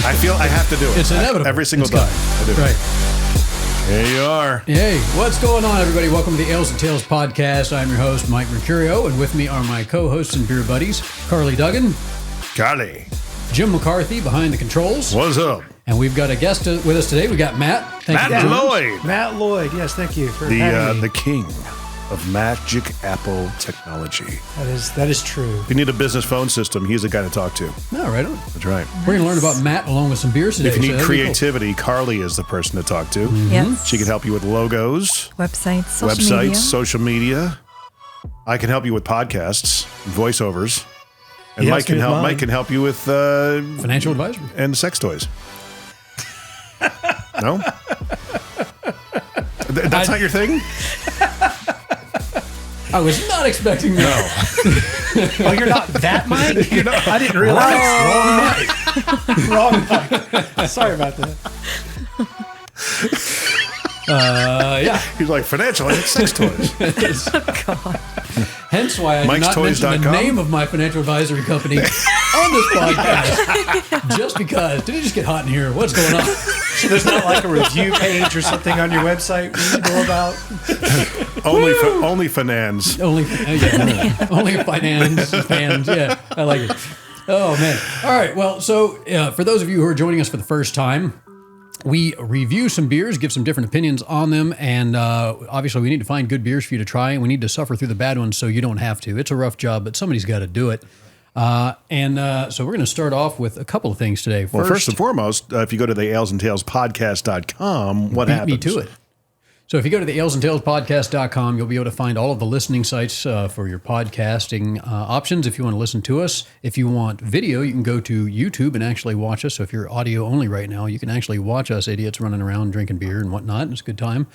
I feel I have to do it. It's inevitable. Every single time. I do. Right. There you are. Hey, what's going on, everybody? Welcome to the Ales and Tales podcast. I'm your host, Mike Mercurio, and with me are my co-hosts and beer buddies, Carly Duggan, Carly. Jim McCarthy behind the controls. What's up? And we've got a guest with us today. We got Matt. Thank you for joining us. Lloyd. Matt Lloyd, yes, thank you for having me. The king of Magic Apple technology. That is true. If you need a business phone system, he's the guy to talk to. No, right on. That's right. We're going to learn about Matt along with some beers today. If you need so creativity, Carly is the person to talk to. Yes. She can help you with logos, Websites, social media. I can help you with podcasts, voiceovers. And He Mike helps me with mine. Mike can help you with Financial advisory. and sex toys. No? That's not your thing? I was not expecting that. Oh, you're not that Mike? I didn't realize. Wrong Mike. Sorry about that. Yeah. He's like, financial and sex toys. Hence why I did not mention the Mike'sToys.com? name of my financial advisory company on this podcast. Just because. Did it just get hot in here? What's going on? So there's not like a review page or something on your website we need to know about? Only finance. Only finance fans. Yeah, I like it. Oh, man. All right. Well, so for those of you who are joining us for the first time, we review some beers, give some different opinions on them, and obviously we need to find good beers for you to try, and we need to suffer through the bad ones so you don't have to. It's a rough job, but somebody's got to do it. So we're going to start off with a couple of things today. First and foremost, if you go to the alesandtalespodcast.com, what happens? Me to it. So if you go to the alesandtalespodcast.com, you'll be able to find all of the listening sites for your podcasting options if you want to listen to us. If you want video, you can go to YouTube and actually watch us. So if you're audio only right now, you can actually watch us idiots running around drinking beer and whatnot. It's a good time.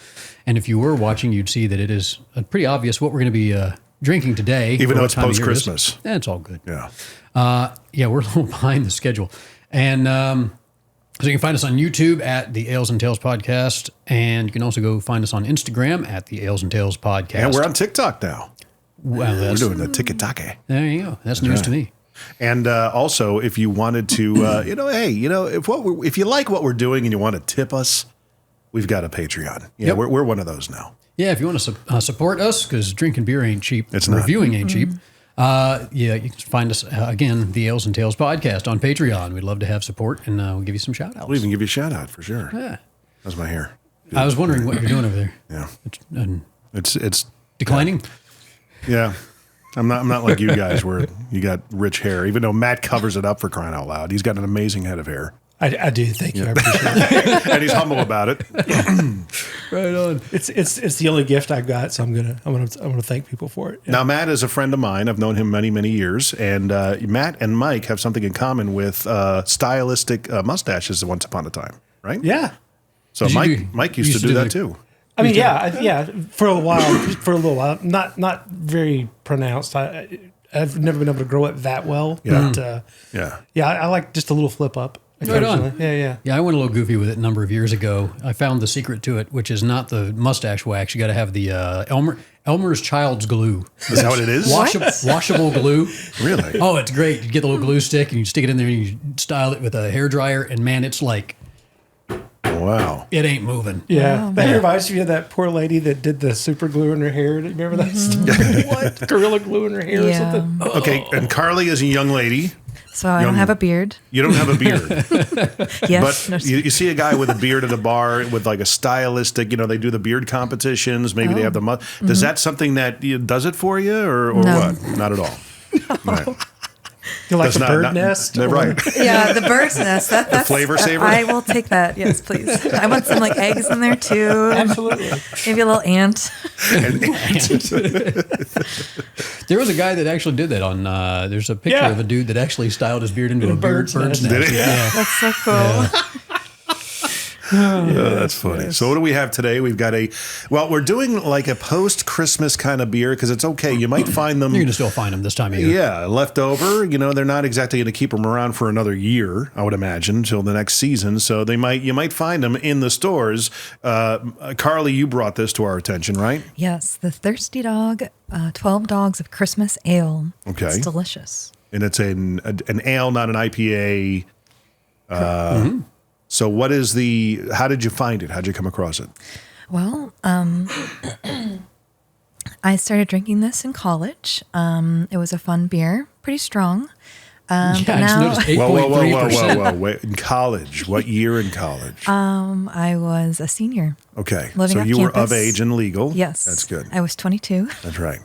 And if you were watching, you'd see that it is pretty obvious what we're going to be drinking today. Even though it's post-Christmas. It's all good. Yeah. We're a little behind the schedule. And so you can find us on YouTube at the Ales and Tales Podcast, and you can also go find us on Instagram at the Ales and Tales Podcast. And we're on TikTok now. Well, We're doing the tiki-taki. there you go. That's news to me. And also, if you wanted to, if you like what we're doing and you want to tip us, we've got a Patreon. Yeah, Yep. we're one of those now. Yeah, if you want to support us, because drinking beer ain't cheap. It's not. Reviewing ain't cheap. You can find us, again, the Ales and Tales Podcast on Patreon. We'd love to have support, and we'll give you some shout-outs. We'll even give you a shout out for sure. Yeah. How's my hair? I was wondering what you're doing over there. Yeah. And It's declining? yeah. I'm not like you guys where you got rich hair, even though Matt covers it up for crying out loud. He's got an amazing head of hair. I do. Thank you. I appreciate it. And he's humble about it. Right on. It's the only gift I've got, so I'm gonna thank people for it. Yeah. Now, Matt is a friend of mine. I've known him many, many years. And Matt and Mike have something in common with stylistic mustaches once upon a time, right? Yeah. So Mike used to do that too. I mean, for a little while, not very pronounced. I've never been able to grow it that well. Yeah. But, I like just a little flip up. Right on. Yeah. Yeah, I went a little goofy with it a number of years ago. I found the secret to it, which is not the mustache wax. You got to have the Elmer's Child's glue. Is that what it is? Washable glue. Really? Oh, it's great. You get the little glue stick and you stick it in there and you style it with a hairdryer, and man, it's like Wow. it ain't moving. Yeah. Wow. That reminds me of that poor lady that did the super glue in her hair. Do you remember that story? What? Gorilla glue in her hair or something? Okay, and Carly is a young lady. So I don't have a beard. You don't have a beard. Yes. But you see a guy with a beard at a bar with like a stylistic, they do the beard competitions. Maybe they have the Does that something that does it for you or No. what? Not at all. Right. You like That's the not- bird not- nest? They're right. Yeah, the bird's nest. That's flavor saver? I will take that. Yes, please. I want some like eggs in there too. Absolutely. Maybe a little ant. There was a guy that actually did that on. There's a picture Yeah. of a dude that actually styled his beard into a bird's bird's nest. nest. Did he? Yeah. That's so cool. That's funny. So what do we have today? We've got we're doing like a post-Christmas kind of beer because it's okay. You might find them. You're gonna still find them this time of year. Yeah, left over. They're not exactly going to keep them around for another year, I would imagine, until the next season. So you might find them in the stores. Carly, you brought this to our attention, right? Yes, the Thirsty Dog, 12 Dogs of Christmas Ale. Okay. It's delicious. And it's an ale, not an IPA. So how did you find it? How did you come across it? Well, I started drinking this in college. It was a fun beer, pretty strong. I But just now noticed 8.3%. Whoa. Wait, in college, what year in college? I was a senior. Okay. living So on you were of campus. age and legal? Yes. That's good. I was 22. That's right.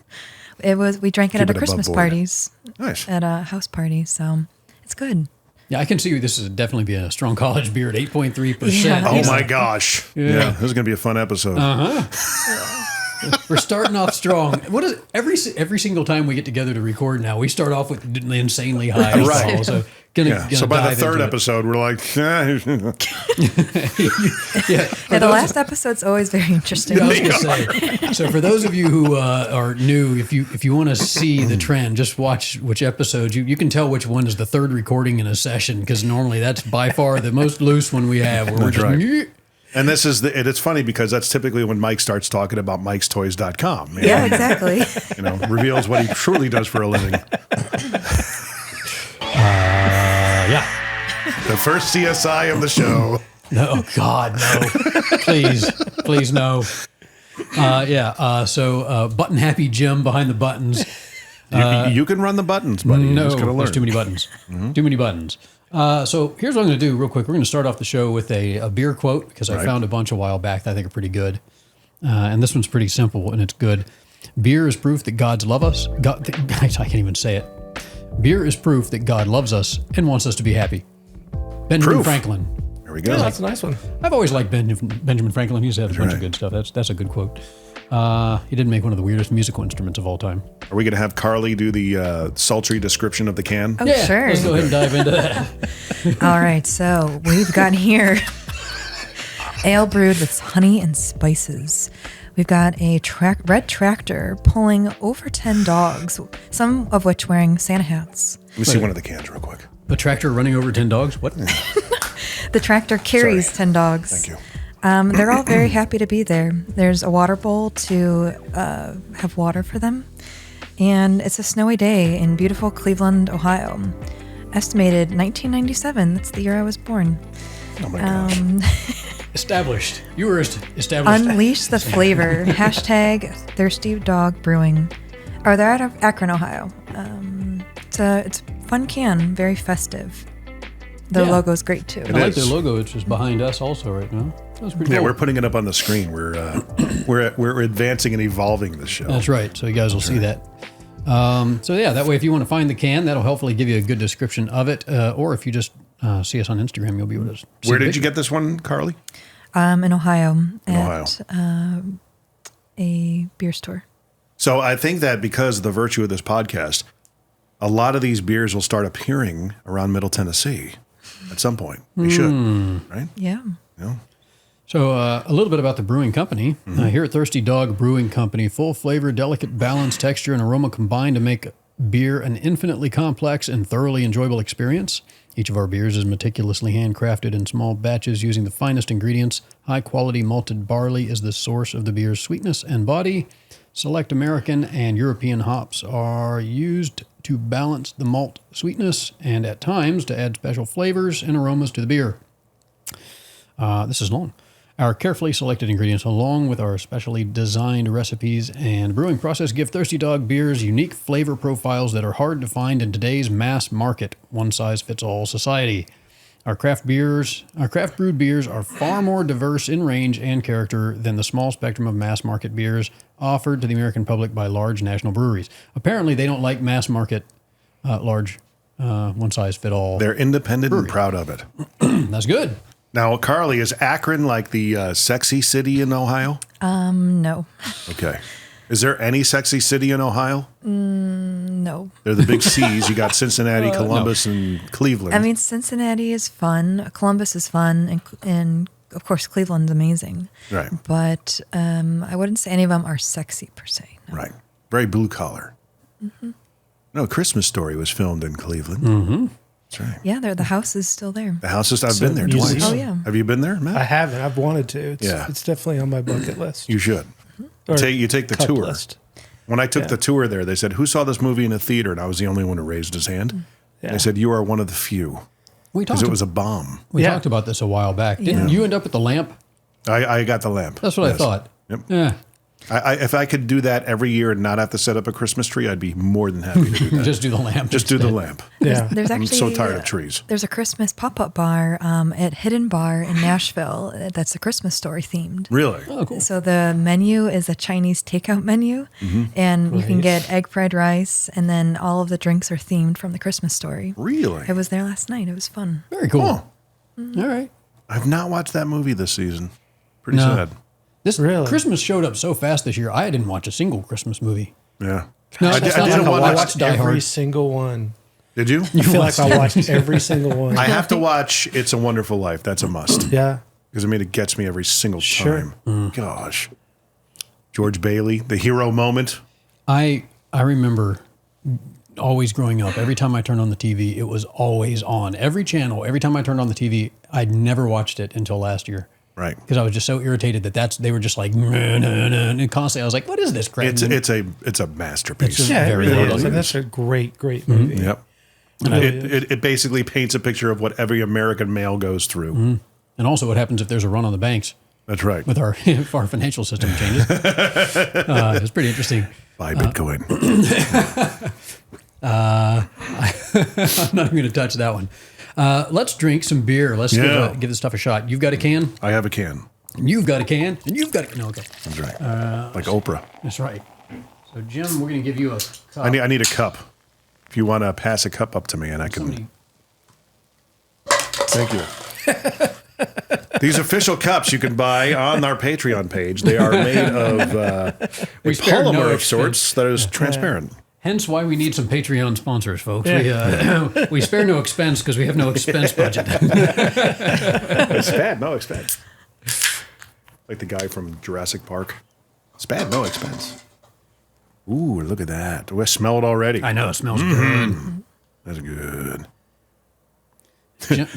We drank it Keep at it a above Christmas board. parties, Nice. at a house party. So it's good. Yeah, I can see this is definitely be a strong college beer at 8.3%. Yeah. Oh my gosh. Yeah. This is going to be a fun episode. We're starting off strong. What is every single time we get together to record now, we start off with insanely high Right. alcohol. So gonna So by the dive third into it. episode, we're like, Yeah, Yeah, the last episode's always very interesting. I was gonna say. So for those of you who are new, if you want to see the trend, just watch which episodes. You can tell which one is the third recording in a session because normally that's by far the most loose one we have. Where we're That's just right. And this is and it's funny because that's typically when Mike starts talking about Mike'sToys.com. Yeah, exactly. Reveals what he truly does for a living. Yeah. The first CSI of the show. No, God, no. Please, no. So Button Happy Jim behind the buttons. You can run the buttons, buddy. You're No, just gotta learn. there's too many buttons. Too many buttons. So here's what I'm going to do real quick. We're going to start off the show with a beer quote because I found a bunch a while back that I think are pretty good. And this one's pretty simple and it's good. Beer is proof that God's love us. I can't even say it. Beer is proof that God loves us and wants us to be happy. Benjamin Proof. Franklin. There we go. That's a nice one. I've always liked Benjamin Franklin. He's had a bunch of right. good stuff. That's a good quote. He did make one of the weirdest musical instruments of all time. Are we going to have Carly do the sultry description of the can? Oh, sure. Let's go ahead and dive into that. All right, so we've got here ale brewed with honey and spices. We've got a red tractor pulling over 10 dogs, some of which wearing Santa hats. Let me see one of the cans real quick. A tractor running over 10 dogs? What? The tractor carries Sorry. 10 dogs. Thank you. They're all very happy to be there. There's a water bowl to have water for them. And it's a snowy day in beautiful Cleveland, Ohio. Estimated 1997. That's the year I was born. Oh my gosh. Established. You were established. Unleash the flavor. Hashtag Thirsty Dog Brewing. Or they're out of Akron, Ohio. It's a fun can, very festive. Their Yeah. logo's great too. I like is. their logo, which is behind us also right now. That's pretty Yeah, cool. we're putting it up on the screen. We're advancing and evolving this show. That's right. So you guys will see that. That way, if you want to find the can, that'll hopefully give you a good description of it. Or if you just see us on Instagram, you'll be able to see Where the did you picture. get this one, Carly? In Ohio. Ohio. At a beer store. So I think that because of the virtue of this podcast, a lot of these beers will start appearing around Middle Tennessee at some point. They should, right? Yeah. So a little bit about the brewing company. Here at Thirsty Dog Brewing Company, full flavor, delicate balance, texture, and aroma combine to make beer an infinitely complex and thoroughly enjoyable experience. Each of our beers is meticulously handcrafted in small batches using the finest ingredients. High-quality malted barley is the source of the beer's sweetness and body. Select American and European hops are used to balance the malt sweetness and at times to add special flavors and aromas to the beer. This is long. Our carefully selected ingredients, along with our specially designed recipes and brewing process, give Thirsty Dog beers unique flavor profiles that are hard to find in today's mass market, one-size-fits-all society. Our craft brewed beers are far more diverse in range and character than the small spectrum of mass market beers offered to the American public by large national breweries. Apparently, they don't like mass market, large, one-size-fit-all. They're independent and proud of it. That's good. Now, Carly, is Akron like the sexy city in Ohio? No. Okay. Is there any sexy city in Ohio? No. They're the big C's. You got Cincinnati, Columbus, and Cleveland. I mean, Cincinnati is fun. Columbus is fun. And of course, Cleveland's amazing. Right. But I wouldn't say any of them are sexy per se. No. Right. Very blue collar. No, Christmas Story was filmed in Cleveland. That's right. Yeah, the house is still there. The house is, I've So been there museum. twice. Oh, yeah. Have you been there, I Matt? haven't. I've wanted to. It's definitely on my bucket list. You should. Or You take the cup tour. list. When I took the tour there, they said, "Who saw this movie in a theater?" And I was the only one who raised his hand. Yeah. They said, "You are one of the few." because it was a bomb. We Yeah. talked about this a while back. Didn't you end up with the lamp? I got the lamp. That's what I Yes. thought. Yep. Yeah. If I could do that every year and not have to set up a Christmas tree, I'd be more than happy to do that. Just do the lamp. Just do the lamp. Yeah. There's I'm actually so tired of trees. There's a Christmas pop-up bar at Hidden Bar in Nashville that's a Christmas story themed. Really? Oh, cool. So the menu is a Chinese takeout menu, and you can get egg fried rice, and then all of the drinks are themed from the Christmas story. Really? I was there last night. It was fun. Very cool. Oh, All right. I've not watched that movie this season. Pretty No. sad. This Really? Christmas showed up so fast this year. I didn't watch a single Christmas movie. Yeah. No, I it's did- I not didn't like I watch watched Die every Hard. single one. Did you? I feel like I watched every single one. I have to watch It's a Wonderful Life. That's a must. Yeah. Because I mean, it gets me every single Sure. time. Gosh. George Bailey, the hero moment. I remember always growing up, every time I turned on the TV, it was always on. Every channel, every time I turned on the TV, I'd never watched it until last year. Right. Because I was just so irritated that they were just like, "Nah, nah, nah," and constantly I was like, what is this crap? It's a masterpiece. It's a- Yeah, it Very really well is. done. And that's a great, great movie. Yep. It basically paints a picture of what every American male goes through. And also what happens if there's a run on the banks That's right. with our, if our financial system changes. It's pretty interesting. Buy Bitcoin. I'm not even going to touch that one. Let's drink some beer. Let's Yeah. give this stuff a shot. You've got a can, I have a can. and you've got a can, and you've got a no, okay. That's right. Like Oprah. That's right. So Jim, we're going to give you a cup. I need a cup. If you want to pass a cup up to me, and I can. Somebody- Thank you. These official cups you can buy on our Patreon page. They are made of a We spared no polymer of expense. sorts that is transparent. Hence why we need some Patreon sponsors, folks. We spare no expense because we have no expense budget. It's bad, no expense. Like the guy from Jurassic Park. It's bad, no expense. Ooh, look at that. Do I smell it already? I know, it smells good. That's good.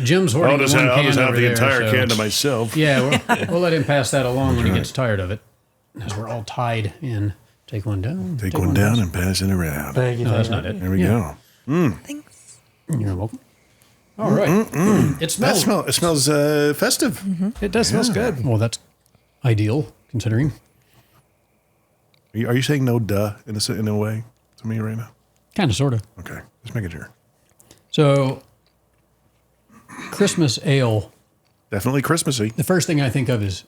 Jim's hoarding I'll just one have, can the over there, entire so- can to myself. Yeah, we'll let him pass that along when he gets tired of it. As we're all tied in. Take one down. Take one down and pass it around. Thank you. No, that's not it. There we go. Thanks. You're welcome. All right. It smells. It smells festive. It does smell good. Well, that's ideal considering. Are you saying no duh in a way to me right now? Kind of, sort of. Okay, just making sure. So, Christmas ale. Definitely Christmassy. The first thing I think of is,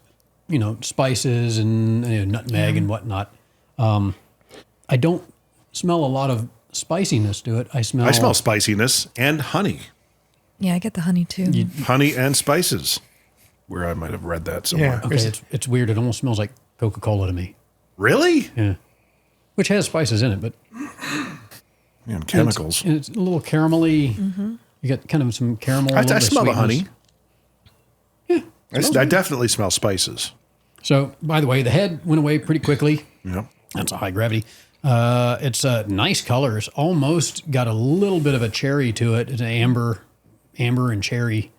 spices and nutmeg and whatnot. I don't smell a lot of spiciness to it. I smell spiciness and honey. Yeah, I get the honey too. Honey and spices. Where I might have read that somewhere. Yeah. Okay, it's weird. It almost smells like Coca-Cola to me. Really? Yeah. Which has spices in it, but And chemicals. and it's a little caramelly. You got kind of some caramel. a little I bit of smell the sweetness. honey. I definitely smell spices. So, by the way, the head went away pretty quickly. Yep. That's a high gravity. It's nice colors. Almost got a little bit of a cherry to it. It's an amber and cherry.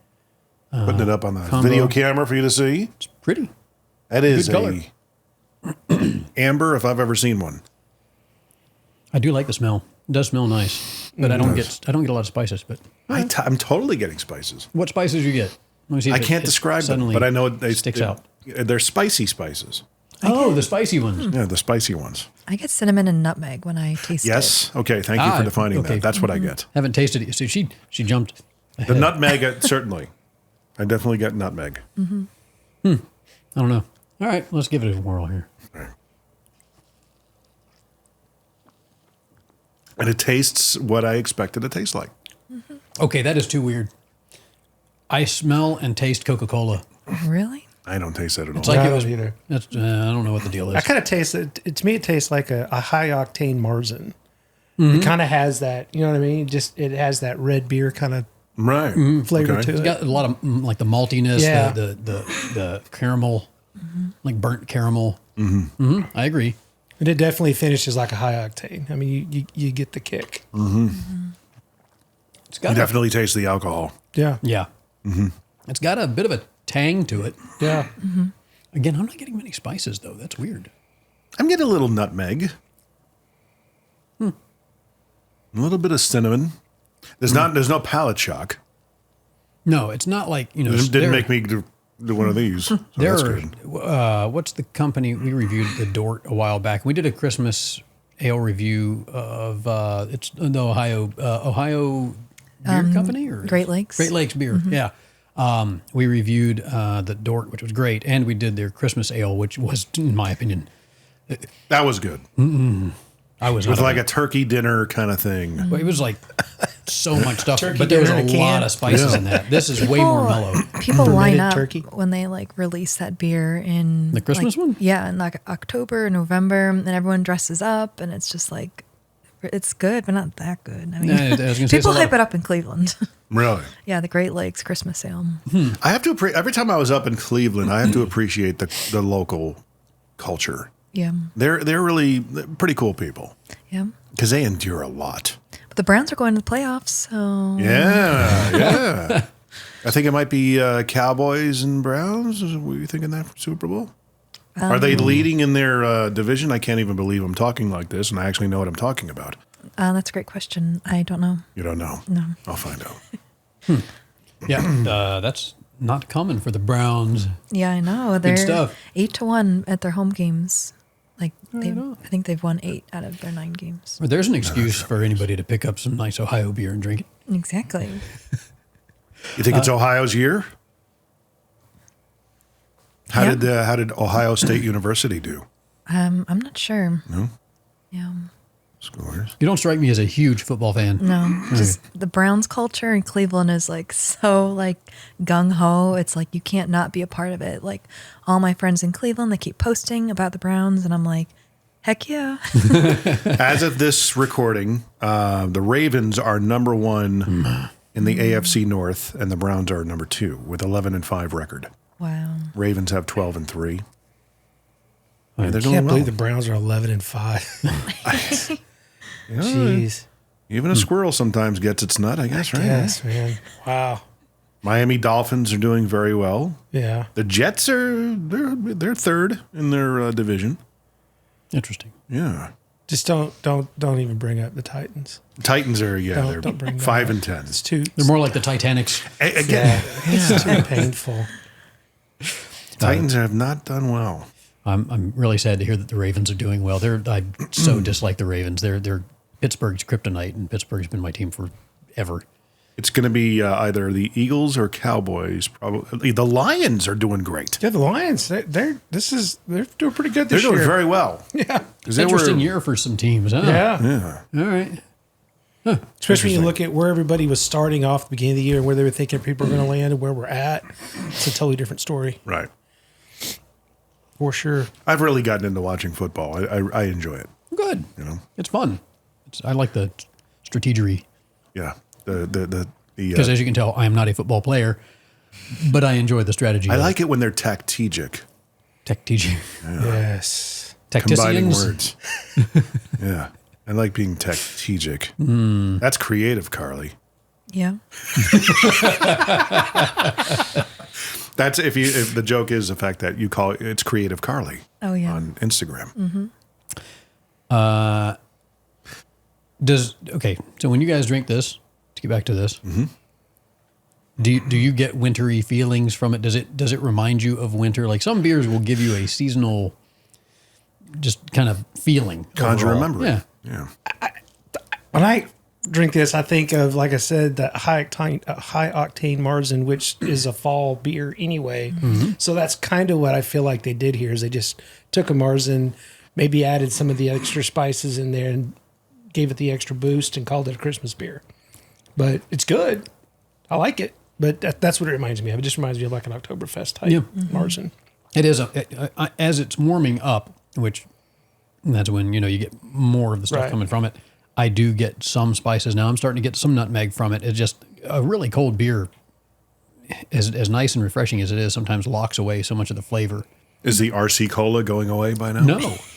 Putting it up on the combo. video camera for you to see. It's pretty. That is Good color. amber if I've ever seen one. I do like the smell. It does smell nice, but I don't get a lot of spices. But I'm totally getting spices. what spices you get? Let me see if I it- can't it describe them, suddenly but I know they sticks out. They're spicy spices. Oh, the spicy ones. Yeah, the spicy ones. I get cinnamon and nutmeg when I taste it. Yes. Okay. Thank you for defining okay. that. That's what I get. Haven't tasted it. So she jumped. The nutmeg, certainly. I definitely get nutmeg. I don't know. All right, let's give it a whirl here. And it tastes what I expected it to taste like. Okay, that is too weird. I smell and taste Coca-Cola. Really? I don't taste that at all. It's like I it was. don't either. That's, I don't know what the deal is. I kind of taste it. To me, it tastes like a high octane Marzen. It kind of has that. You know what I mean? It has that red beer kind of right. flavor Okay. to It's it. got a lot of like the maltiness, Yeah. the caramel, like burnt caramel. I agree. And it definitely finishes like a high octane. I mean, you get the kick. It's You got definitely taste the alcohol. Yeah. yeah. It's got a bit of a tang to it. Yeah. Again, I'm not getting many spices though. That's weird. I'm getting a little nutmeg. A little bit of cinnamon. There's no palate shock. No, it's not like, you know. It didn't make me do one of these. So that's There, good. what's the company we reviewed the Dort a while back? We did a Christmas ale review of it's the Ohio beer company or Great Lakes. Great Lakes beer. Yeah, we reviewed the Dort, which was great, and we did their Christmas ale, which was, in my opinion, That was good. I was It was not like a turkey dinner kind of thing. it was like so much stuff, Turkey but there was dinner a in a can. lot of spices in that. This is way more mellow. People line Fermented up turkey. when they like release that beer in The Christmas like, one? Yeah, in like October, November, and everyone dresses up, and it's just like it's good, but not that good. I mean, Yeah, I was gonna say, it's people a lot hype of- it up in Cleveland. Really? Yeah, the Great Lakes Christmas ale. I have to every time I was up in Cleveland, I have to appreciate the local culture. Yeah, They're really pretty cool people yeah. because they endure a lot. But the Browns are going to the playoffs, so Yeah. I think it might be Cowboys and Browns. Were you thinking that for Super Bowl? Are they leading in their division? I can't even believe I'm talking like this, and I actually know what I'm talking about. that's a great question. I don't know. You don't know? No. I'll find out. Yeah, that's not common for the Browns. Yeah, I know. They're stuff. 8-1 at their home games. Like I think they've won 8 out of their 9 games. Or there's an excuse for anybody to pick up some nice Ohio beer and drink it. Exactly. You think it's Ohio's year? How did Ohio State University do? I'm not sure. No? Yeah. Scores. You don't strike me as a huge football fan. No, just the Browns culture in Cleveland is like so like gung ho. It's like you can't not be a part of it. Like all my friends in Cleveland, they keep posting about the Browns, and I'm like, heck yeah. As of this recording, the Ravens are number 1 in the AFC North, and the Browns are number 2 with 11-5 record. Wow. Ravens have 12-3. Yeah, they're I doing can't well. believe the Browns are 11-5. Jeez. Even a squirrel sometimes gets its nut, I guess, right? Yes, man. Wow. Miami Dolphins are doing very well. Yeah. The Jets they're third in their division. Interesting. Yeah. Just don't even bring up the Titans. Titans are Don't bring they're that 5 up. and 10. It's too They're more like the Titanics. Again, it's too painful. Titans have not done well. I'm really sad to hear that the Ravens are doing well. I so dislike the Ravens. They're Pittsburgh's kryptonite, and Pittsburgh's been my team forever. It's going to be either the Eagles or Cowboys. Probably the Lions are doing great. Yeah, the Lions. They're doing pretty good They're this doing year. very well. Yeah. It's an interesting year for some teams, huh? Yeah. Yeah. All right. Especially when you look at where everybody was starting off at the beginning of the year and where they were thinking people are going to land and where we're at. It's a totally different story. Right. For sure. I've really gotten into watching football. I enjoy it. Good. You know. It's fun. I like the strategery Yeah. The because, as you can tell, I am not a football player, but I enjoy the strategy. I like it when they're tactegic. tactician. Yes. Combining Tacticians. words. Yeah. I like being tactegic. That's creative, Carly. Yeah. That's if the joke is the fact that you call it's creative Carly Oh yeah. on Instagram. So when you guys drink this, to get back to this, do you get wintry feelings from it? Does it remind you of winter? Like some beers will give you a seasonal, just kind of feeling. Conjure a overall. memory. Yeah. When I drink this, I think of, like I said, that high octane Marzen, which is a fall beer anyway. So that's kind of what I feel like they did here is they just took a Marzen, maybe added some of the extra spices in there and gave it the extra boost and called it a Christmas beer. But it's good. I like it. But that's what it reminds me of. It just reminds me of like an Oktoberfest type Marzen. It is as it's warming up, which that's when you get more of the stuff Right. coming from it. I do get some spices now. I'm starting to get some nutmeg from it. It's just a really cold beer, as nice and refreshing as it is, sometimes locks away so much of the flavor. Is the RC Cola going away by now?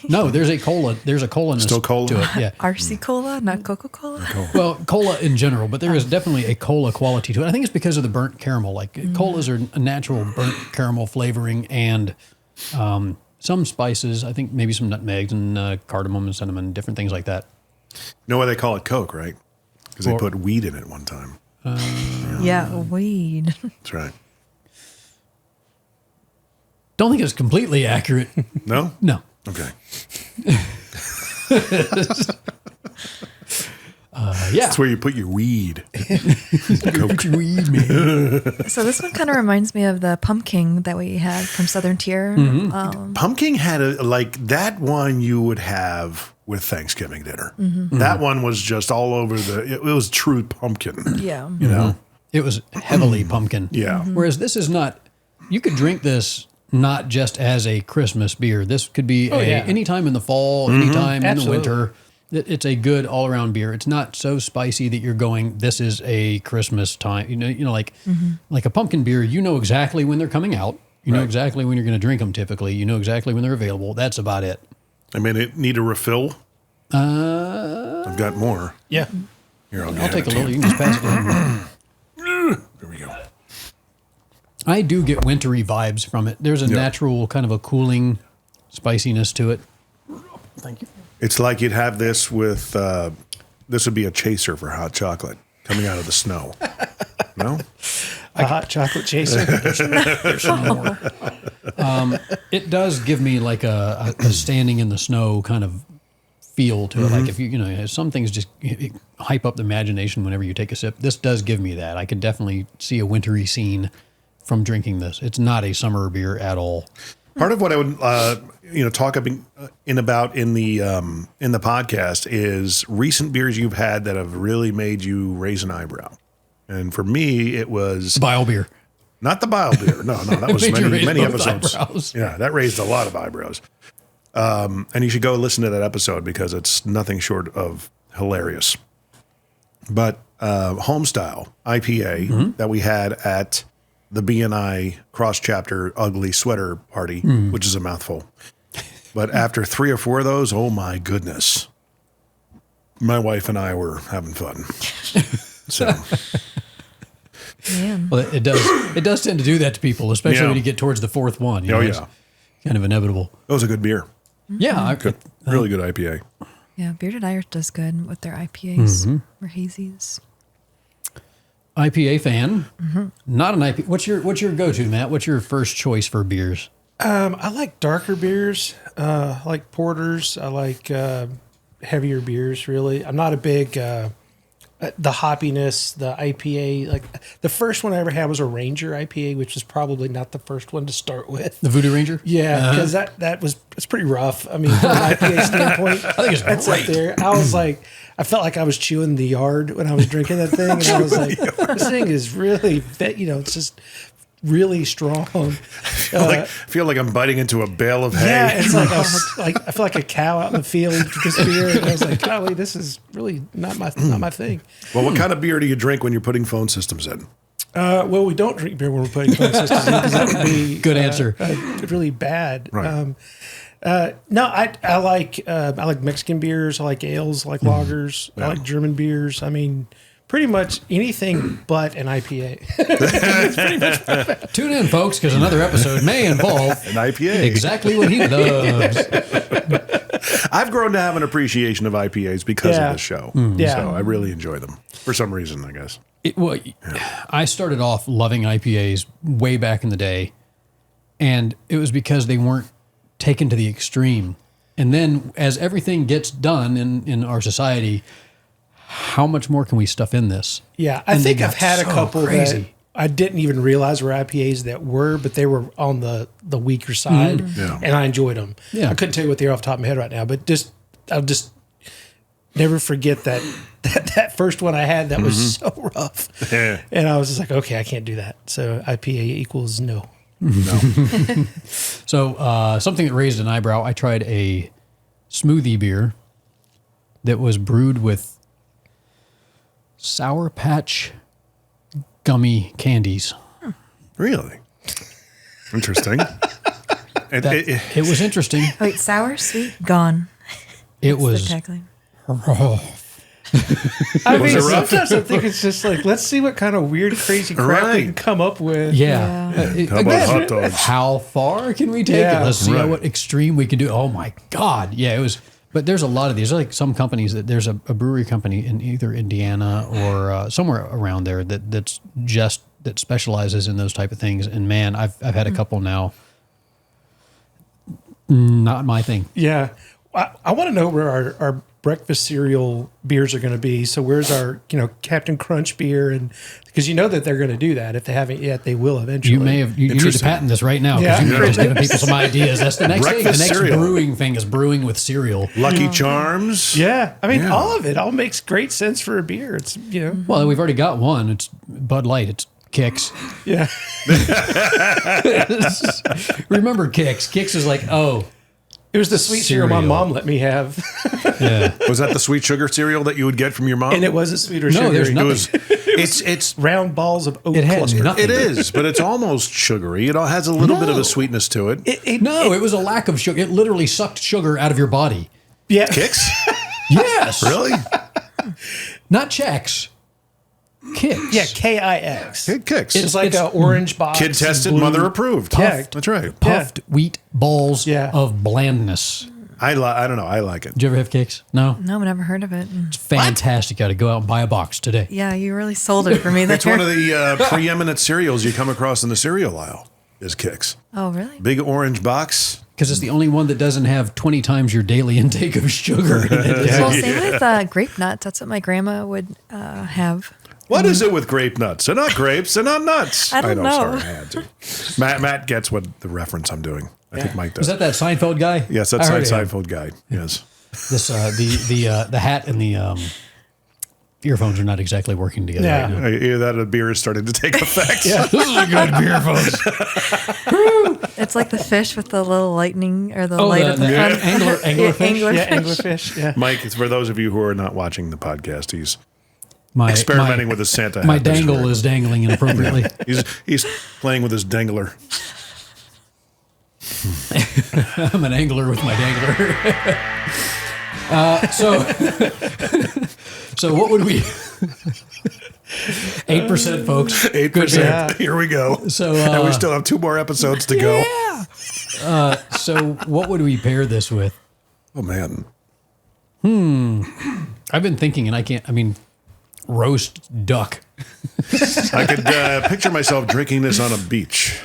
No. There's a cola. There's a cola Still cola? to it. Yeah. RC Cola, not Coca Cola. Well, cola in general, but there is definitely a cola quality to it. I think it's because of the burnt caramel. Like colas are a natural burnt caramel flavoring and some spices. I think maybe some nutmegs and cardamom and cinnamon, different things like that. You know why they call it Coke, right? Because they Or- put weed in it one time. Yeah, weed. That's right. Don't think it's completely accurate. No? No. Okay. Yeah. That's where you put your weed. Put your weed, man. So this one kind of reminds me of the pumpkin that we had from Southern Tier. Pumpkin had that one you would have with Thanksgiving dinner. That one was just all over it was true pumpkin. Yeah. You know? It was heavily pumpkin. Yeah. Whereas this is not, you could drink this not just as a Christmas beer. This could be anytime in the fall, anytime in the winter. It's a good all-around beer. It's not so spicy that you're going, this is a Christmas time. Like a pumpkin beer, you know exactly when they're coming out. You know exactly when you're going to drink them typically. You know exactly when they're available. That's about it. I mean, it need a refill? I've got more. Yeah. Here, I'll take a little. You can just pass it down. There we go. I do get wintry vibes from it. There's a natural kind of a cooling spiciness to it. Thank you. It's like you'd have this with, this would be a chaser for hot chocolate coming out of the snow. No? A hot chocolate chaser. There's some more. It does give me like a standing in the snow kind of feel to it. Like if some things just hype up the imagination whenever you take a sip. This does give me that. I could definitely see a wintry scene from drinking this. It's not a summer beer at all. Part of what I would, talk about in the podcast is recent beers you've had that have really made you raise an eyebrow. And for me, it was Bile beer. Not the bile beer. No, that was Made you raise many both episodes. eyebrows. Yeah, that raised a lot of eyebrows. And you should go listen to that episode because it's nothing short of hilarious. But Homestyle IPA that we had at the BNI cross chapter ugly sweater party, which is a mouthful. But after 3 or 4 of those, oh my goodness, my wife and I were having fun. So, Man. Well, it does tend to do that to people, especially Yeah. when you get towards the 4th one. It's kind of inevitable. it was a good beer. Yeah, Really good IPA. Yeah, Bearded Irish does good with their IPAs or hazies. IPA fan. Not an IPA. What's your go-to, Matt? What's your first choice for beers? I like darker beers. I like porters. I like heavier beers, really. I'm not a big the hoppiness, the IPA. Like the first one I ever had was a Ranger IPA, which was probably not the first one to start with. The Voodoo Ranger? Yeah, because it's pretty rough. I mean, from an IPA standpoint, I think it's up great. there. I was like, I felt like I was chewing the yard when I was drinking that thing, and I was like, this thing is really, it's just really strong. I feel like I'm biting into a bale of hay. Yeah, it's like I feel like a cow out in the field with this beer, and I was like, golly, this is really not my thing. Well, what kind of beer do you drink when you're putting phone systems in? Well, we don't drink beer when we're putting phone systems in because that would be Good answer. really bad. Right. No, I like Mexican beers. I like ales. I like lagers. I like German beers. I mean, pretty much anything but an IPA. Tune in, folks, because another episode may involve An IPA. exactly what he loves. I've grown to have an appreciation of IPAs because of this show. Yeah. So I really enjoy them for some reason, I guess. I started off loving IPAs way back in the day, and it was because they weren't taken to the extreme. And then as everything gets done in our society, how much more can we stuff in this? Yeah, I And think they I've got had a so couple crazy. that I didn't even realize were IPAs that were, but they were on the weaker side, Yeah. and I enjoyed them. Yeah. I couldn't tell you what they are off the top of my head right now, but I'll just never forget that first one I had that was so rough, Yeah. and I was just like, okay, I can't do that. So IPA equals no. No. So something that raised an eyebrow, I tried a smoothie beer that was brewed with Sour Patch gummy candies. Really? Interesting. It was interesting. Wait, sour, sweet, gone. It That's was the tagline. I Was mean, it rough? sometimes I think it's just like, let's see what kind of weird, crazy crap we Right. can come up with. Yeah. How about hot dogs? How far can we take Yeah. it? Let's see Right. what extreme we can do. Oh my God. Yeah, it was But there's a lot of these. Like some companies that there's a brewery company in either Indiana or somewhere around there that specializes in those type of things. And man, I've had a couple now. Not my thing. Yeah. I want to know where our breakfast cereal beers are going to be. So where's our, Captain Crunch beer? And because you know that they're going to do that. If they haven't yet, they will eventually. You need to patent this right now because you're just giving people some ideas. That's the next thing. The next cereal. brewing thing is brewing with cereal. Lucky Charms. Yeah. I mean, all of it all makes great sense for a beer. It's, Well, we've already got one. It's Bud Light. It's Kix. Yeah. Remember Kix? Kix is like, It was the sweet cereal my mom let me have. yeah. Was that the sweet sugar cereal that you would get from your mom? And it wasn't sweet or No, sugary. there's nothing. It's round balls of oat It had cluster. nothing. It is, but it's almost sugary. It all has a little bit of a sweetness to it. No, it was a lack of sugar. It literally sucked sugar out of your body. Yeah. Kix? Yes. Really? Not Chex. Kix. Yeah, Kix. Kix. It's like an orange box. Kid tested, blue. mother approved. Yeah. That's right. Puffed wheat balls Yeah. of blandness. I don't know. I like it. Did you ever have Kix? No? No, I've never heard of it. It's fantastic. Got to go out and buy a box today. Yeah, you really sold it for me there. It's one of the preeminent cereals you come across in the cereal aisle is Kix. Oh, really? Big orange box. Because it's the only one that doesn't have 20 times your daily intake of sugar in it. Well, same with grape nuts. That's what my grandma would have. What is it with grape nuts? They're not grapes. They're not nuts. I don't know. Sorry, I had to. Matt gets what the reference I'm doing. I think Mike does. Is that Seinfeld guy? Yes, that's I heard Seinfeld guy. Yes. This the hat and the earphones are not exactly working together. Yeah. Right now. I hear that a beer is starting to take effect. This is a good beer, folks. It's like the fish with the little lightning or the light at the front. anglerfish. Yeah, anglerfish. Yeah. Mike, it's for those of you who are not watching the podcast, he's My, experimenting with his Santa hat. My this dangle year. is dangling inappropriately. He's playing with his dangler. I'm an angler with my dangler. So what would we? 8%, folks. 8%. Yeah. Here we go. So and we still have 2 more episodes to go. Yeah. So what would we pair this with? Oh man. I've been thinking, and I can't. I mean, roast duck. I could picture myself drinking this on a beach.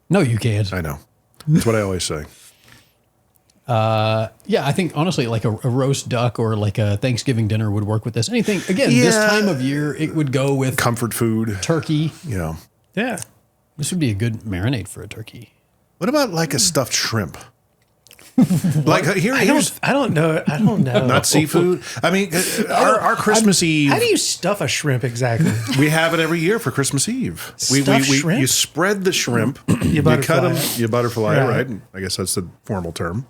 No, you can't. I know. That's what I always say. Yeah, I think honestly, like a roast duck or like a Thanksgiving dinner would work with this. Anything again, this Yeah. time of year, it would go with Comfort food. turkey. You know. Yeah. This would be a good marinade for a turkey. What about like a stuffed shrimp? Like here's I don't know. not seafood. I mean, our Christmas Eve. How do you stuff a shrimp exactly? We have it every year for Christmas Eve. Stuffed shrimp? You spread the shrimp, you butterfly cut them, it. you butterfly it, Right. right? I guess that's the formal term.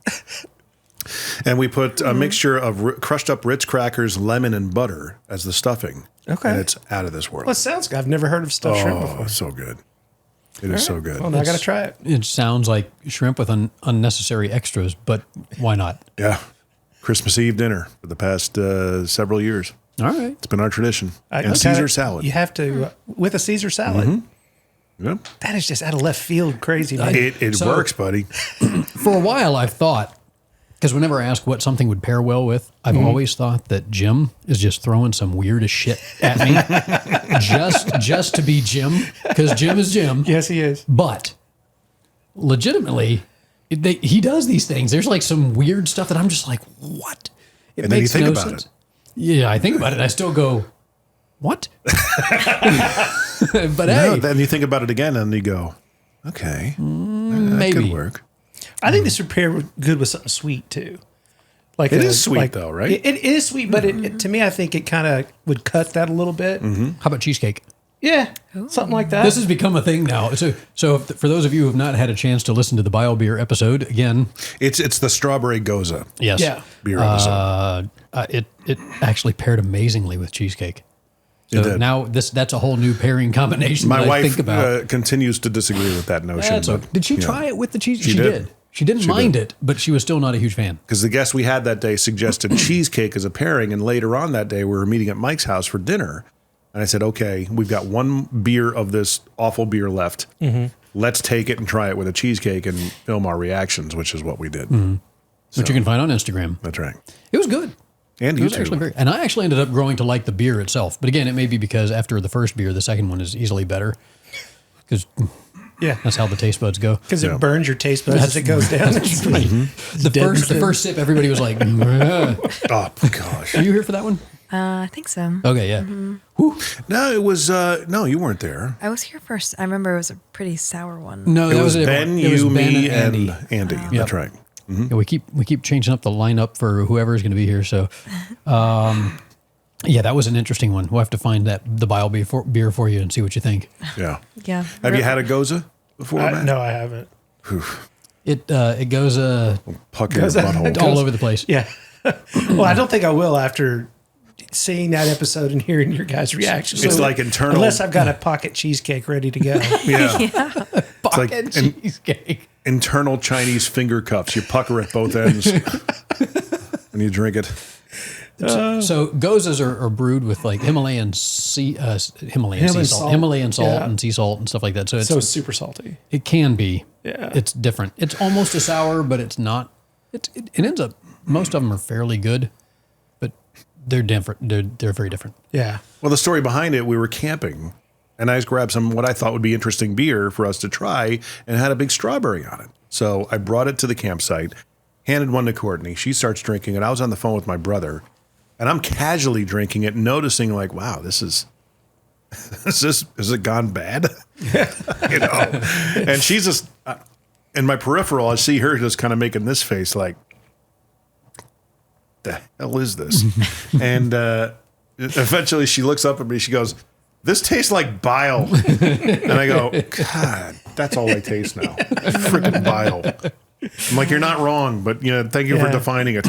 And we put a mixture of crushed up Ritz crackers, lemon, and butter as the stuffing. Okay. And it's out of this world. Well, it sounds good. I've never heard of stuffed shrimp Oh, before. so good. It is so good. Well, now I got to try it. It sounds like shrimp with unnecessary extras, but why not? Yeah. Christmas Eve dinner for the past several years. All right. It's been our tradition. And Okay. Caesar salad. You have to, with a Caesar salad. Yep. That is just out of left field crazy. Man. It So- works, buddy. For a while, I've thought, because whenever I ask what something would pair well with, I've always thought that Jim is just throwing some weirdest shit at me, just to be Jim, because Jim is Jim. Yes, he is. But legitimately, he does these things. There's like some weird stuff that I'm just like, what? It And then you think about it. Yeah, I think about it. I still go, what? But No, hey, then you think about it again and you go, okay, that maybe. could work. I think this would pair good with something sweet too. Like It is sweet, though, right? It is sweet, but to me, I think it kind of would cut that a little bit. How about cheesecake? Yeah, something like that. This has become a thing now. So for those of you who have not had a chance to listen to the Bio Beer episode, again, It's the strawberry goza yes, Yeah. beer episode. it actually paired amazingly with cheesecake. It So did. now that's a whole new pairing combination. My that I wife think about. continues to disagree with that notion. That's okay. Did she try it with the cheese? She did. did. She didn't She mind did. it, but she was still not a huge fan. Because the guest we had that day suggested cheesecake as a pairing, and later on that day we were meeting at Mike's house for dinner, and I said, "Okay, we've got one beer of this awful beer left. Let's take it and try it with a cheesecake and film our reactions," which is what we did. which you can find on Instagram. That's right. It was good. And It was YouTube. actually very, and I actually ended up growing to like the beer itself. But again, it may be because after the first beer, the second one is easily better because Yeah. that's how the taste buds go. Because Yeah. it burns your taste buds as it goes down. Right. The first sip, everybody was like, "Meh." Oh, gosh. Are you here for that one? I think so. Okay, yeah. Whew. No, it was, no, you weren't there. I was here first. I remember it was a pretty sour one. No, It that was it. Ben, It was you, Ben me, Andy. and Andy. Yep. That's right. Yeah, we keep changing up the lineup for whoever is going to be here. So, yeah, that was an interesting one. We'll have to find the bile beer for you and see what you think. Yeah. Yeah. Have you had a Goza before, Matt? No, I haven't. It goes Puck in your butthole. all over the place. Yeah. Well, I don't think I will after seeing that episode and hearing your guys' reaction. It's like internal. Unless I've got a pocket cheesecake ready to go. Yeah. Pocket like cheesecake. Internal Chinese finger cups. You pucker at both ends and you drink it. So gozas are brewed with like Himalayan sea salt, Himalayan salt Yeah. and sea salt and stuff like that. So it's So it's super salty. it can be. Yeah. It's different. It's almost a sour, but it's not. It ends up. Most of them are fairly good, but they're different. They're very different. Yeah. Well, the story behind it, we were camping and I just grabbed some what I thought would be interesting beer for us to try and had a big strawberry on it. So I brought it to the campsite, handed one to Courtney. She starts drinking it. I was on the phone with my brother and I'm casually drinking it, noticing like, wow, has it gone bad? You know? And she's just, in my peripheral, I see her just kind of making this face like, the hell is this? And eventually she looks up at me. She goes, this tastes like bile. And I go, God, that's all I taste now. Freaking bile. I'm like, you're not wrong, but thank you for Yeah. defining it.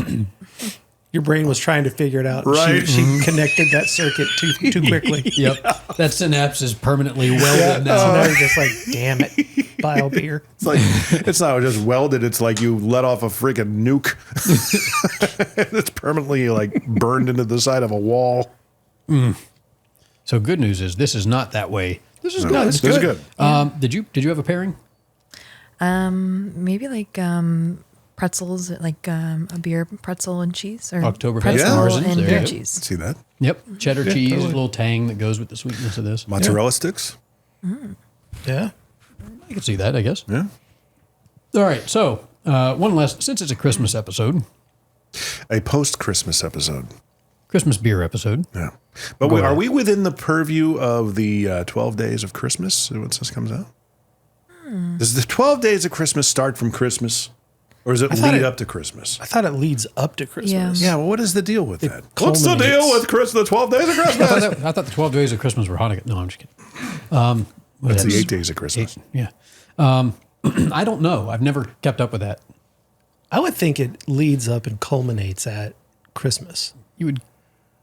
Your brain was trying to figure it out. Right. She connected that circuit too quickly. Yep, that synapse is permanently welded So now. now you're just like, damn it, bile beer. It's like, it's not just welded. It's like you let off a freaking nuke. It's permanently like burned into the side of a wall. So good news is this is not that way. This is good. This is good. Did you have a pairing? Maybe like pretzels, like a beer pretzel and cheese, or Oktoberfest pretzel Marzens, and there beer you go. cheese. See that? Yep, cheddar cheese, totally. a little tang that goes with the sweetness of this. Mozzarella sticks? Yeah. I can see that, I guess. Yeah. All right, so one last, since it's a Christmas episode, A post-Christmas episode. Christmas beer episode. Yeah. But are we within the purview of the 12 days of Christmas once this comes out? Does the 12 days of Christmas start from Christmas? Or does it thought lead it- up to Christmas? I thought it leads up to Christmas. Yeah, well, what is the deal with that? What's the culminates. deal with the 12 days of Christmas? I thought the 12 days of Christmas were Hanukkah. No, I'm just kidding. That's the 8 days of Christmas. Yeah. I don't know. I've never kept up with that. I would think it leads up and culminates at Christmas. You would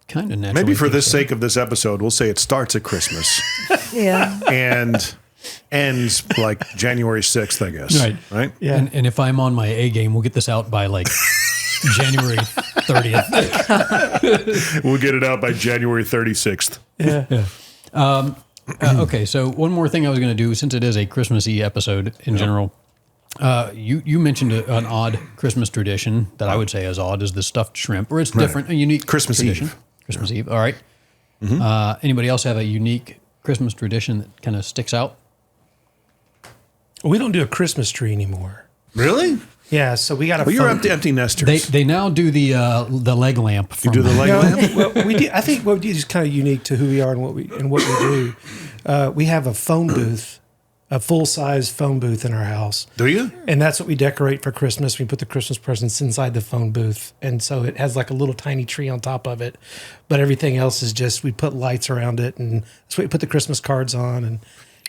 kind of naturally. Maybe for think the so. sake of this episode, we'll say it starts at Christmas Yeah. and ends like January 6th, I guess. Right. Yeah. And if I'm on my A game, we'll get this out by like January 30th. We'll get it out by January 36th. Yeah. Okay, so one more thing I was going to do, since it is a Christmassy episode in general. You mentioned an odd Christmas tradition that I would say is odd, is the stuffed shrimp, or it's different, a unique Christmas tradition. Eve. Christmas Eve. All right. Anybody else have a unique Christmas tradition that kind of sticks out? We don't do a Christmas tree anymore. Really? Yeah, so we got a Well, you're empty nesters. They now do the leg lamp. you From, do the leg lamp? well, we do. I think what we do is kind of unique to who we are and what we do. We have a phone booth, a full size phone booth in our house, Do you? and that's what we decorate for Christmas. We put the Christmas presents inside the phone booth, and so it has like a little tiny tree on top of it. But everything else is just we put lights around it, and that's what we put the Christmas cards on, and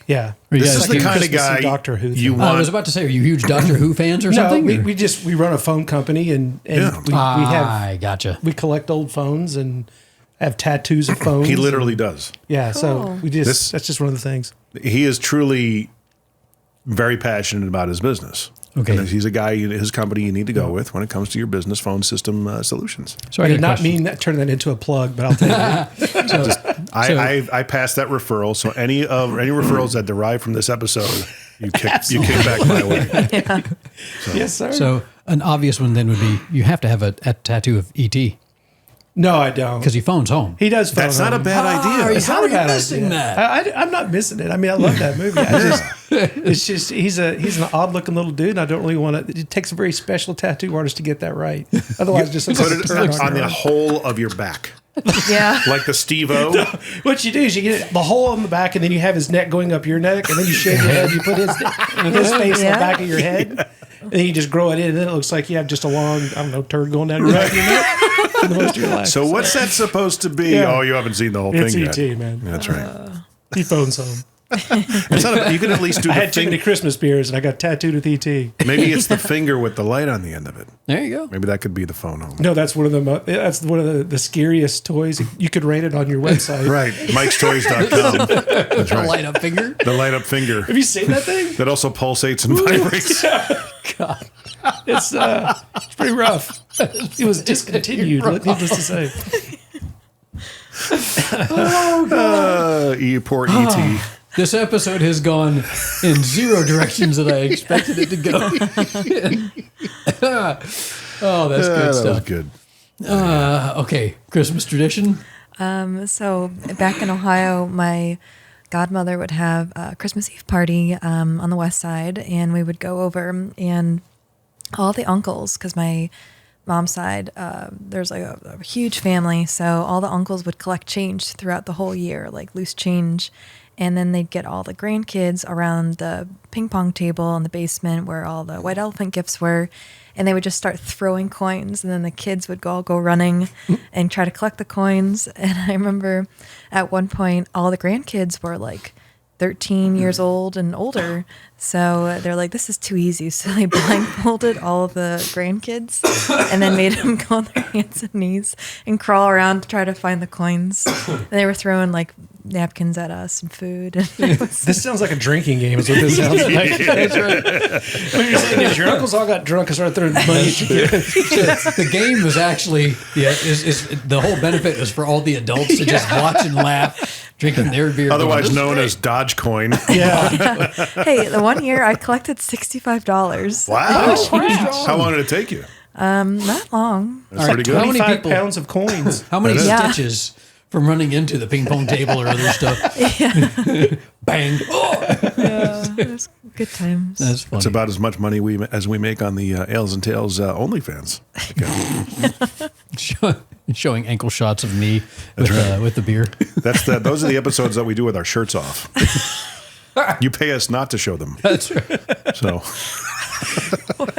yeah. Are you This guys is the huge kind of Christmas guy and Doctor Who you thing. I want. was about to say, are you huge Doctor Who fans or No, something? we run a phone company, and Yeah. we have I gotcha. we collect old phones and have tattoos of phones. He literally does. Yeah, so Cool. we just This- that's just one of the things. He is truly very passionate about his business. Okay. And he's a guy in his company you need to go with when it comes to your business phone system solutions. So I I got did a not question. mean that turn that into a plug, but I'll tell you. I passed that referral, so any referrals that derive from this episode, you kick back my way. Yes, sir. So An obvious one then would be you have to have a tattoo of E.T. No, I don't. because he phones home. He does. That's not a bad idea. It's not a bad missing idea. that? I'm not missing it. I mean, I love that movie. It's just he's an odd looking little dude, and I don't really want to. It takes a very special tattoo artist to get that right. Otherwise, just Put it on the whole of your back. Yeah. Like the Steve-O. What you do is you get the hole on the back, and then you have his neck going up your neck, and then you shave your head. You put his face on the back of your head, and then you just grow it in, and then it looks like you have just a long, I don't know, turd going down your back of your neck for the most of your life. So what's that supposed to be? Yeah. Oh, you haven't seen the whole It's thing yet. E.T., man. That's right. He phones home. It's not you can at least do I the had too many finger. Christmas beers, and I got tattooed with E.T. Maybe it's the finger with the light on the end of it. There you go. Maybe that could be the phone home. No, that's one of the scariest toys. You could rate it on your website. Right. Mike'sToys.com. That's A right. light up finger. The light up finger Have you seen that thing? that also pulsates and vibrates. God. It's pretty rough. It was discontinued. Needless to say. Poor E.T. This episode has gone in zero directions that I expected it to go. Oh, that's good That was stuff. good. Okay, Christmas tradition. So back in Ohio, my godmother would have a Christmas Eve party on the west side, and we would go over, and all the uncles, because my mom's side, there's like a huge family, so all the uncles would collect change throughout the whole year, like loose change, and then they'd get all the grandkids around the ping pong table in the basement where all the white elephant gifts were, and they would just start throwing coins, and then the kids would all go running and try to collect the coins. And I remember at one point all the grandkids were like 13 years old and older, so they're like, this is too easy, so they blindfolded all of the grandkids and then made them go on their hands and knees and crawl around to try to find the coins. And they were throwing like napkins at us and food. This sounds like a drinking game. Is what this sounds like. That's right. What you're saying is your uncles all got drunk and started throwing money at your kids. The game was actually is the whole benefit is for all the adults to just watch and laugh, drinking their beer. Otherwise going, known as Dogecoin. Yeah. Hey, the one year I collected $65. Wow. How long did it take you? Not long. That's pretty good. How many 25 people- pounds of coins. How many Yeah. stitches from running into the ping pong table or other stuff? Bang! Oh, It was good times. that's funny. It's about as much money as we make on the Ales and Tails OnlyFans. Showing ankle shots of me with the beer. Those are the episodes that we do with our shirts off. You pay us not to show them. That's right. So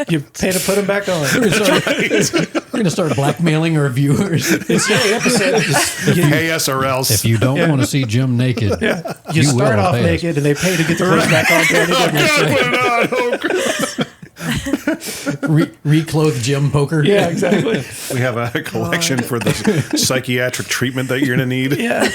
You pay to put them back on. We're going to start blackmailing our viewers. It's the episode. pay us or else. If you don't want to see Jim naked, You start will off pay us. naked and they pay to get the clothes back on. Reclothe Jim poker. Yeah, exactly. We have a collection for the psychiatric treatment that you're going to need. Yeah.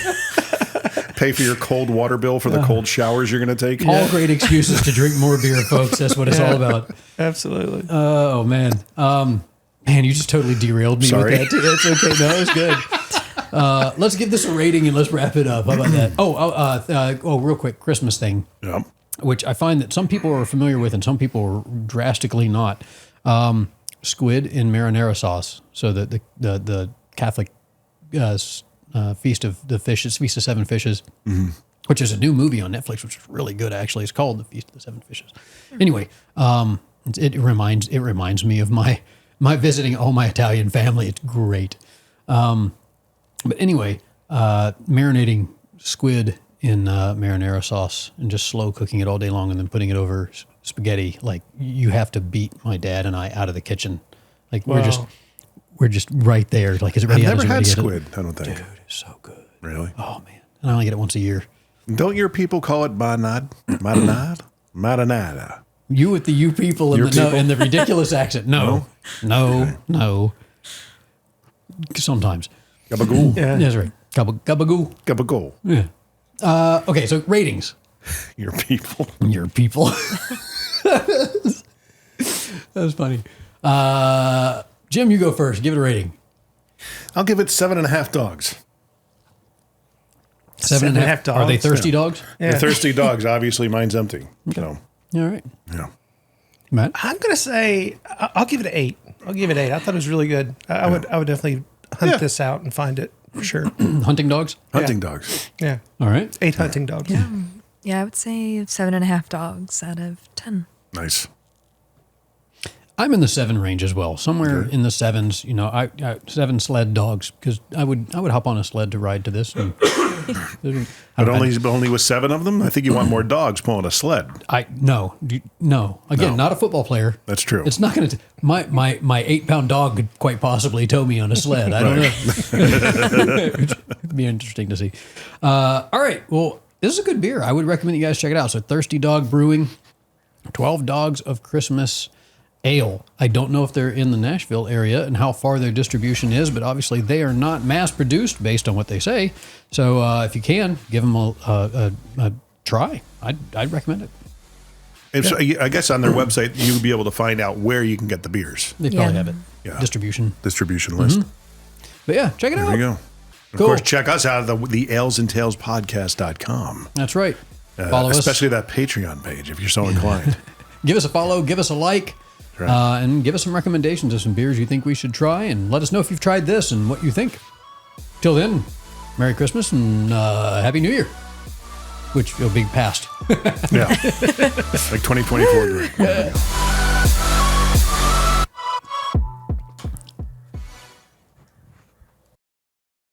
Pay for your cold water bill for the cold showers you're going to take. All great excuses to drink more beer, folks. That's what it's all about. Absolutely. Oh, man. Man, you just totally derailed me Sorry. with that. That's okay. No, it's good. Let's give this a rating and let's wrap it up. How about that? Real quick, Christmas thing, Yeah. which I find that some people are familiar with and some people are drastically not. Squid in marinara sauce. So the Catholic Feast of the Fishes, Feast of Seven Fishes, which is a new movie on Netflix, which is really good actually. It's called The Feast of the Seven Fishes. Anyway, it reminds me of my visiting all my Italian family. It's great. But anyway, marinating squid in marinara sauce and just slow cooking it all day long and then putting it over spaghetti. Like you have to beat my dad and I out of the kitchen. Like we're just right there. Like, is it ready? I've never Is it had ready? squid, I don't think. Dude, it's so good. Really? Oh man, and I only get it once a year. Don't your people call it marinade? Marinada. You with the you people and Your the no people? and the ridiculous accent. No. Sometimes. Gabagoo. Yeah. That's right. Gabagoo. Gabagoo. Yeah. Okay, so ratings. Your people. Your people. That was funny. Jim, you go first. Give it a rating. I'll give it 7.5 dogs. 7.5 dogs. Are they thirsty dogs? The thirsty dogs. Obviously, mine's empty. So, All right. yeah. Matt? I'm going to say I'll give it an 8. I'll give it 8. I thought it was really good. I would definitely hunt this out and find it for sure. Hunting dogs? Hunting dogs. Yeah. All right. 8 hunting dogs. Yeah, I would say 7.5 dogs out of 10. Nice. I'm in the 7 range as well, somewhere in the 7s. You know, I 7 sled dogs because I would hop on a sled to ride to this. And, But only with 7 of them? I think you want more dogs pulling a sled. No. Again, not a football player. That's true. It's not going to. My 8-pound dog could quite possibly tow me on a sled. I don't know. It'd be interesting to see. All right. Well, this is a good beer. I would recommend you guys check it out. So, Thirsty Dog Brewing, 12 Dogs of Christmas Ale. I don't know if they're in the Nashville area and how far their distribution is, but obviously they are not mass produced based on what they say. So if you can, give them a try. I'd recommend it. So I guess on their website, you'll be able to find out where you can get the beers. They probably have it. Yeah. Distribution list. But yeah, check it out. There you go. Cool. Of course, check us out at the alesandtalespodcast.com. That's right. Follow us. Especially that Patreon page if you're so inclined. Give us a follow, give us a like. Right. And give us some recommendations of some beers you think we should try, and let us know if you've tried this and what you think. Till then, Merry Christmas and Happy New Year, which will be past. Yeah, like 2024.